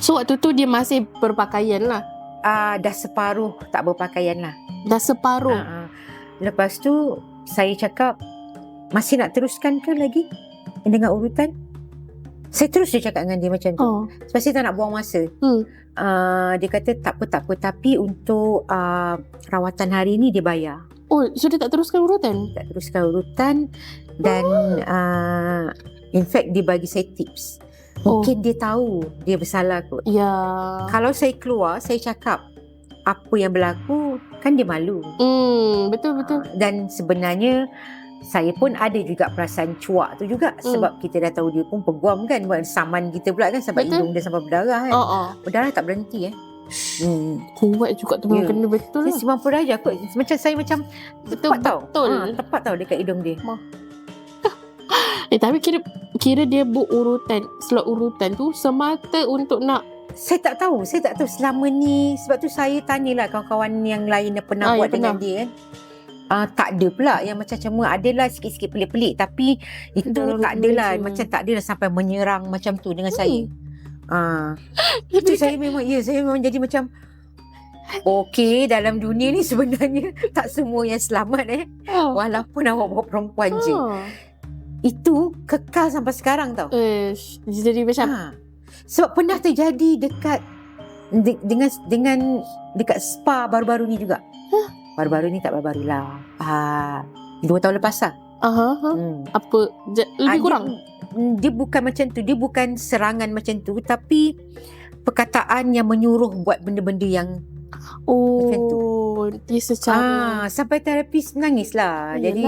So waktu tu dia masih berpakaian lah. Dah separuh tak berpakaian lah. Dah separuh. Lepas tu saya cakap, masih nak teruskan ke lagi dengan urutan? Saya terus dia cakap dengan dia macam tu. Sebab saya tak nak buang masa. Dia kata tak apa. Tapi untuk rawatan hari ni dia bayar. Oh, so dia tak teruskan urutan? Tak teruskan urutan. Dan in fact dia bagi saya tips. Mungkin dia tahu dia bersalah kot. Ya. Kalau saya keluar, saya cakap apa yang berlaku, kan dia malu. Betul. Dan sebenarnya saya pun ada juga perasaan cuak tu juga. Sebab kita dah tahu dia pun peguam kan, buat saman kita pula kan. Sebab hidung dia sampai berdarah kan. Berdarah tak berhenti Kuat juga tu, kena betul lah. 90 darjah kot. Macam saya macam tepat tau. Tepat tau dekat hidung dia. Tapi kira dia buat slot urutan tu semata untuk nak. Saya tak tahu selama ni. Sebab tu saya tanyalah kawan-kawan yang lain yang pernah buat dengan dia kan. Tak ada pula yang macam adalah sikit-sikit pelik-pelik, tapi itu tak adalah macam tak adalah sampai menyerang macam tu dengan saya. Itu saya memang jadi macam okey, dalam dunia ni sebenarnya tak semua yang selamat walaupun awak bawa perempuan je. Itu kekal sampai sekarang tau. Jadi macam sebab pernah terjadi dekat dengan dekat spa baru-baru ni juga. Baru-baru ni tak baru-baru lah. 2 tahun lepas lah. Apa? Lebih kurang? Dia bukan macam tu. Dia bukan serangan macam tu. Tapi perkataan yang menyuruh buat benda-benda yang macam tu. Dia secara sampai terapis menangis lah. Yalah. Jadi